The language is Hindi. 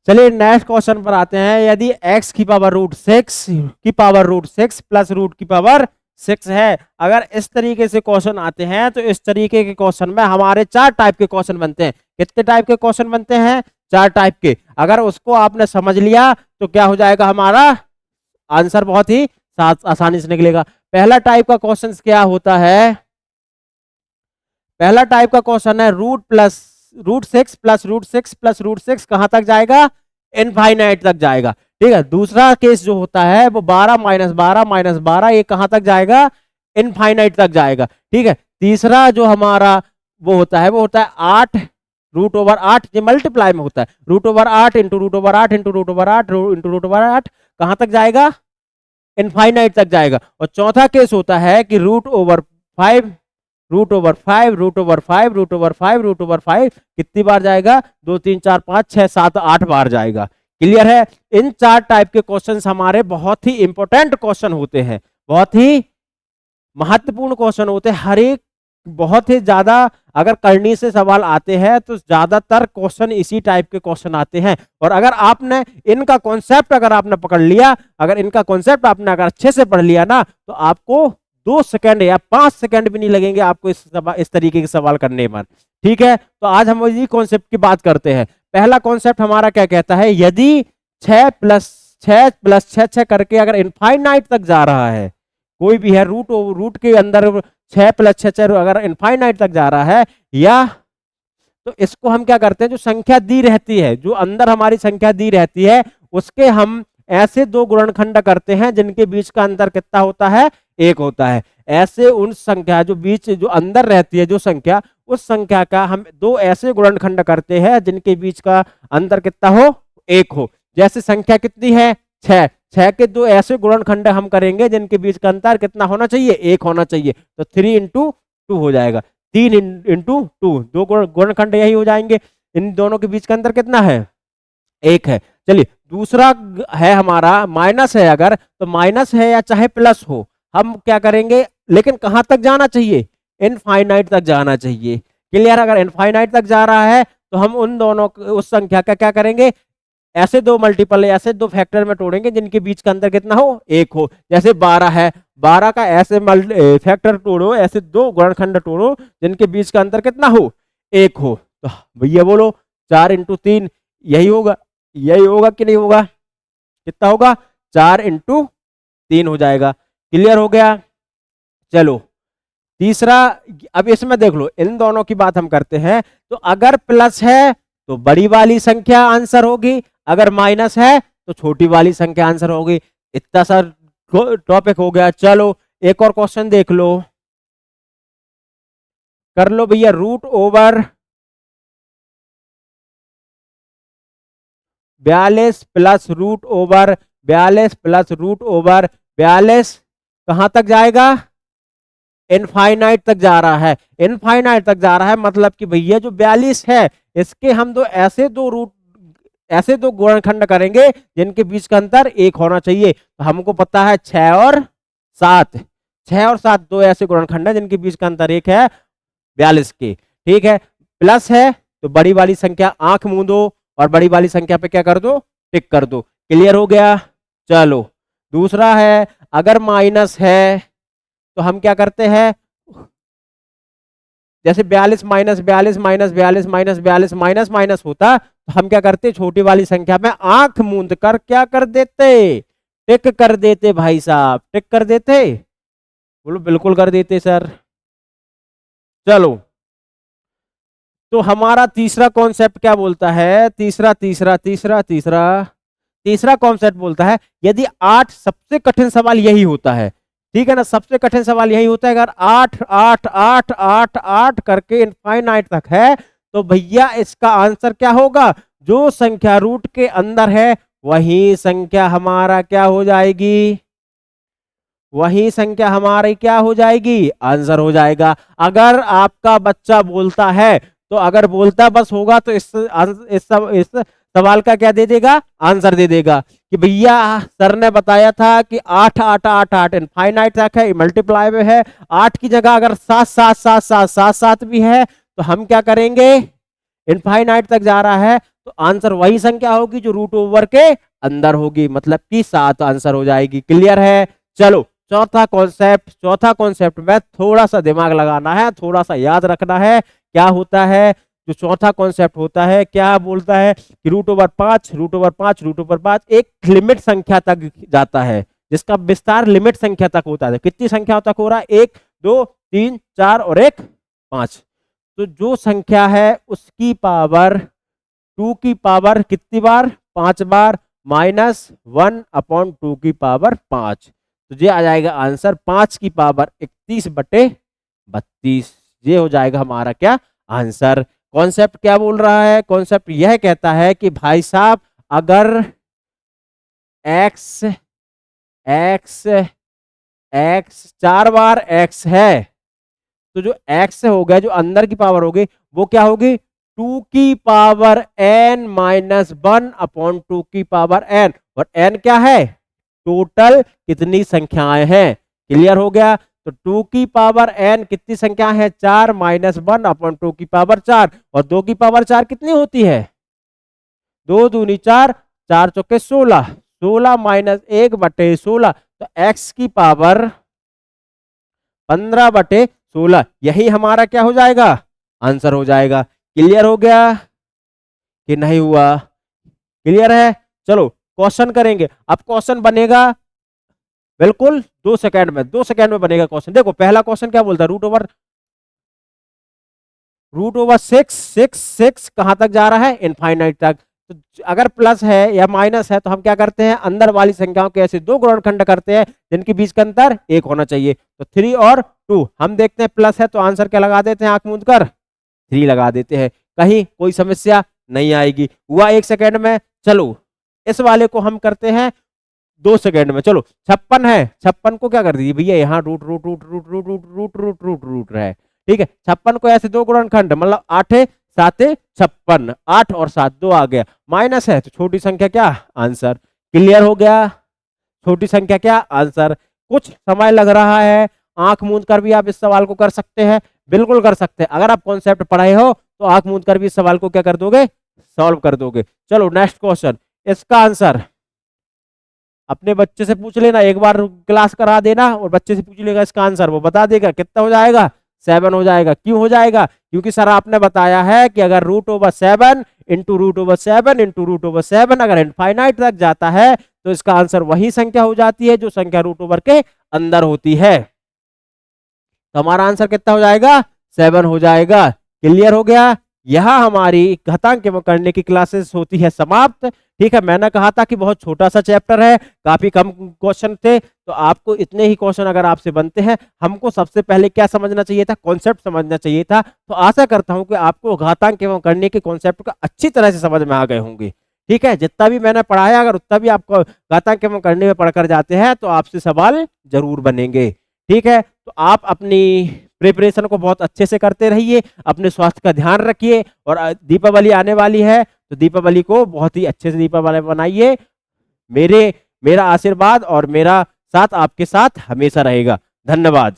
चलिए नेक्स्ट क्वेश्चन पर आते हैं। यदि x की पावर √6 प्लस रूट की पावर 6 है, अगर इस तरीके से क्वेश्चन आते हैं तो इस तरीके के क्वेश्चन में हमारे 4 टाइप के क्वेश्चन बनते हैं। कितने टाइप के क्वेश्चन बनते हैं? 4 टाइप के। अगर उसको आपने समझ लिया तो क्या हो जाएगा, हमारा आंसर बहुत ही आसानी से निकलेगा। पहला टाइप का क्वेश्चन क्या होता है? पहला टाइप का क्वेश्चन है √6 प्लस √6 कहां तक जाएगा? इनफाइनाइट तक जाएगा। ठीक है। दूसरा केस जो होता है वो 12 ये कहां तक जाएगा? इनफाइनाइट तक जाएगा। ठीक है। तीसरा जो हमारा वो होता है 8 √8, ये मल्टीप्लाई में होता है। √8 इंटू √8 इंटू √8 इंटू √8 कहां तक जाएगा? इनफाइनाइट तक जाएगा। और चौथा केस होता है कि √5 कितनी बार जाएगा? 2 3 4 5 6 7 8 बार जाएगा। क्लियर है? इन 4 टाइप के क्वेश्चंस हमारे बहुत ही इंपॉर्टेंट क्वेश्चन होते हैं, बहुत ही महत्वपूर्ण क्वेश्चन होते हैं। हर एक बहुत ही ज्यादा अगर करनी से सवाल आते हैं तो ज्यादातर क्वेश्चन इसी टाइप के क्वेश्चन आते हैं। और अगर आपने इनका कॉन्सेप्ट अगर आपने पकड़ लिया, अगर इनका कॉन्सेप्ट आपने अगर अच्छे से पढ़ लिया ना, तो आपको 2 सेकंड या 5 सेकंड भी नहीं लगेंगे आपको इस तरीके के सवाल करने पर। ठीक है। तो आज हम इसी कॉन्सेप्ट की बात करते हैं। पहला कॉन्सेप्ट हमारा क्या कहता है? यदि 6 प्लस 6 करके अगर इनफाइनाइट तक जा रहा है, कोई भी है रूट के अंदर 6 प्लस 6 अगर इनफाइनाइट तक जा रहा है, या तो इसको हम क्या करते हैं, जो संख्या दी रहती है, जो अंदर हमारी संख्या दी रहती है, उसके हम ऐसे 2 गुणनखंड करते हैं जिनके बीच का अंतर कितना होता है? 1 होता है। ऐसे उन संख्या जो अंदर रहती है जो संख्या, उस संख्या का हम 2 ऐसे गुणनखंड करते हैं जिनके बीच का अंतर कितना हो? 1 हो। जैसे संख्या कितनी है? 6 के 2 ऐसे गुणनखंड हम करेंगे जिनके बीच का अंतर कितना होना चाहिए? 1 होना चाहिए। तो 3 इंटू 2 हो जाएगा। 3 इंटू 2, 2 गुणनखंड यही हो जाएंगे। इन दोनों के बीच का अंतर कितना है? 1 है। चलिए दूसरा है हमारा माइनस है। अगर तो माइनस है या चाहे प्लस हो, हम क्या करेंगे, लेकिन कहां तक जाना चाहिए? इनफाइनाइट तक जाना चाहिए। क्लियर? अगर इनफाइनाइट तक जा रहा है तो हम उन दोनों उस संख्या का क्या करेंगे, ऐसे 2 मल्टीपल ऐसे 2 फैक्टर में तोड़ेंगे जिनके बीच का अंतर कितना हो? 1 हो। जैसे 12 है, 12 का ऐसे फैक्टर तोड़ो, ऐसे 2 गुणनखंड तोड़ो जिनके बीच का अंतर कितना हो? 1 हो। तो भैया बोलो 4 इंटू 3 यही होगा, यही होगा कि नहीं होगा? कितना होगा? 4 इंटू 3 हो जाएगा। क्लियर हो गया? चलो तीसरा, अब इसमें देख लो, इन दोनों की बात हम करते हैं। तो अगर प्लस है तो बड़ी वाली संख्या आंसर होगी, अगर माइनस है तो छोटी वाली संख्या आंसर होगी। इतना सा टॉपिक हो गया। चलो एक और क्वेश्चन देख लो, कर लो भैया। √42 प्लस √42 कहां तक जाएगा? इनफाइनाइट तक जा रहा है। इनफाइनाइट तक जा रहा है मतलब कि भैया जो 42 है, इसके हम ऐसे दो गुणनखंड करेंगे जिनके बीच का अंतर 1 होना चाहिए। तो हमको पता है 6 और 7, 6 और 7 2 ऐसे गुणनखंड है जिनके बीच का अंतर 1 है 42 के। ठीक है। प्लस है तो बड़ी वाली संख्या आंख मूंदो और बड़ी वाली संख्या पे क्या कर दो? टिक कर दो। क्लियर हो गया? चलो दूसरा है, अगर माइनस है तो हम क्या करते हैं, जैसे 42 minus 42 minus 42 minus 42 minus minus होता, तो हम क्या करते? छोटी वाली संख्या में आंख मूंद कर क्या कर देते? टिक कर देते। भाई साहब टिक कर देते? बोलो बिल्कुल कर देते सर। चलो तो हमारा तीसरा कॉन्सेप्ट क्या बोलता है? तीसरा कॉन्सेप्ट बोलता है, यदि 8 सबसे कठिन सवाल यही होता है। ठीक है ना? सबसे कठिन सवाल यही होता है। अगर 8 8 8 8 8 करके इनफाइनाइट तक है, तो भैया इसका आंसर क्या होगा? जो संख्या रूट के अंदर है वही संख्या हमारा क्या हो जाएगी? वही संख्या हमारी क्या हो जाएगी? आंसर हो जाएगा। अगर आपका बच्चा बोलता है, तो अगर बोलता बस होगा तो इस सवाल का क्या दे देगा? आंसर दे देगा कि भैया सर ने बताया था कि 8 8 8 8 इनफाइनाइट तक है, मल्टीप्लाई में है। 8 की जगह अगर 7 7 7 7 7 7 भी है तो हम क्या करेंगे? इनफाइनाइट तक जा रहा है तो आंसर वही संख्या होगी जो रूट ओवर के अंदर होगी, मतलब कि 7 आंसर हो जाएगी। क्लियर है? चलो चौथा कॉन्सेप्ट में थोड़ा सा दिमाग लगाना है, थोड़ा सा याद रखना है। क्या होता है जो चौथा कॉन्सेप्ट होता है, क्या बोलता है कि रूट ओवर 5 एक लिमिट संख्या तक जाता है, जिसका विस्तार लिमिट संख्या तक होता है। कितनी संख्या तक हो रहा है? 1 2 3 4 और 1 5। तो जो संख्या है उसकी पावर 2 की पावर कितनी बार? 5 बार, -1/2 की पावर 5। तो ये आ जाएगा आंसर 5 की पावर 31/32। ये हो जाएगा हमारा क्या आंसर। कॉन्सेप्ट क्या बोल रहा है? कॉन्सेप्ट यह कहता है कि भाई साहब अगर x 4 बार x है तो जो x हो गया, जो अंदर की पावर होगी वो क्या होगी? 2 की पावर n -1/2 की पावर n। और n क्या है? टोटल कितनी संख्याएं हैं। क्लियर हो गया? तो 2 की पावर n कितनी संख्या है? 4 -1/2 की पावर 4। और 2 की पावर 4 कितनी होती है? 2 दूनी 4, 4 चौके 16, 16 -1/16। तो x की पावर 15/16, यही हमारा क्या हो जाएगा? आंसर हो जाएगा। क्लियर हो गया कि नहीं हुआ? क्लियर है? चलो क्वेश्चन करेंगे। अब क्वेश्चन बनेगा बिल्कुल 2 सेकंड में, 2 सेकंड में बनेगा क्वेश्चन। देखो पहला क्वेश्चन क्या बोलता है? रूट ओवर 6 कहां तक जा रहा है? इनफाइनाइट तक। तो अगर प्लस है या माइनस है तो हम क्या करते हैं? अंदर वाली संख्याओं के ऐसे 2 गुणनखंड करते हैं जिनके बीच का अंतर 1 होना चाहिए। तो 3 और 2, हम देखते हैं प्लस है तो आंसर क्या लगा देते हैं? आंख मूंद कर 3 लगा देते हैं। कहीं कोई समस्या नहीं आएगी। हुआ 1 सेकंड में। चलो इस वाले को हम करते हैं 2 सेकंड में। चलो 56 है, 56 को क्या कर दीजिए भैया, यहाँ root root root root root root root root root root है। ठीक है, 56 को ऐसे 2 गुणनखंड, मतलब 8 7 56, 8 और 7 2 आ गया। माइनस है तो छोटी संख्या क्या? आंसर। क्लियर हो गया? छोटी संख्या क्या? आंसर। कुछ समय लग रहा है, आंख मूंद कर भी आप इस सवाल को कर सकते हैं, बिल्कुल कर सकते हैं। अगर आप कॉन्सेप्ट पढ़े हो तो आंख मूंद कर भी इस सवाल को क्या कर दोगे? सॉल्व कर दोगे। चलो नेक्स्ट क्वेश्चन। इसका आंसर अपने बच्चे से पूछ लेना, एक बार क्लास करा देना और बच्चे से पूछ लेगा इसका आंसर, वो बता देगा। कितना हो जाएगा? 7 हो जाएगा। क्यों हो जाएगा? क्योंकि सर आपने बताया है कि अगर root over 7 into root over 7 into root over 7 अगर इनफाइनाइट तक जाता है तो इसका आंसर वही संख्या हो जाती है जो संख्या रूट ओवर के अंदर होती है। तो हमारा आंसर कितना हो जाएगा? 7 हो जाएगा। क्लियर हो गया? यह हमारी घातांक एवं करने की क्लासेस होती है समाप्त। ठीक है, मैंने कहा था कि बहुत छोटा सा चैप्टर है, काफी कम क्वेश्चन थे, तो आपको इतने ही क्वेश्चन अगर आपसे बनते हैं, हमको सबसे पहले क्या समझना चाहिए था? कॉन्सेप्ट समझना चाहिए था। तो आशा करता हूं कि आपको घातांक एवं करने के कॉन्सेप्ट का अच्छी तरह से समझ में आ गए होंगे। ठीक है, जितना भी मैंने पढ़ाया अगर उतना भी आपको घातांक एवं करने में पढ़कर जाते हैं तो आपसे सवाल जरूर बनेंगे। ठीक है, तो आप अपनी प्रिपरेशन को बहुत अच्छे से करते रहिए, अपने स्वास्थ्य का ध्यान रखिए। और दीपावली आने वाली है तो दीपावली को बहुत ही अच्छे से दीपावली बनाइए। मेरा आशीर्वाद और मेरा साथ आपके साथ हमेशा रहेगा। धन्यवाद।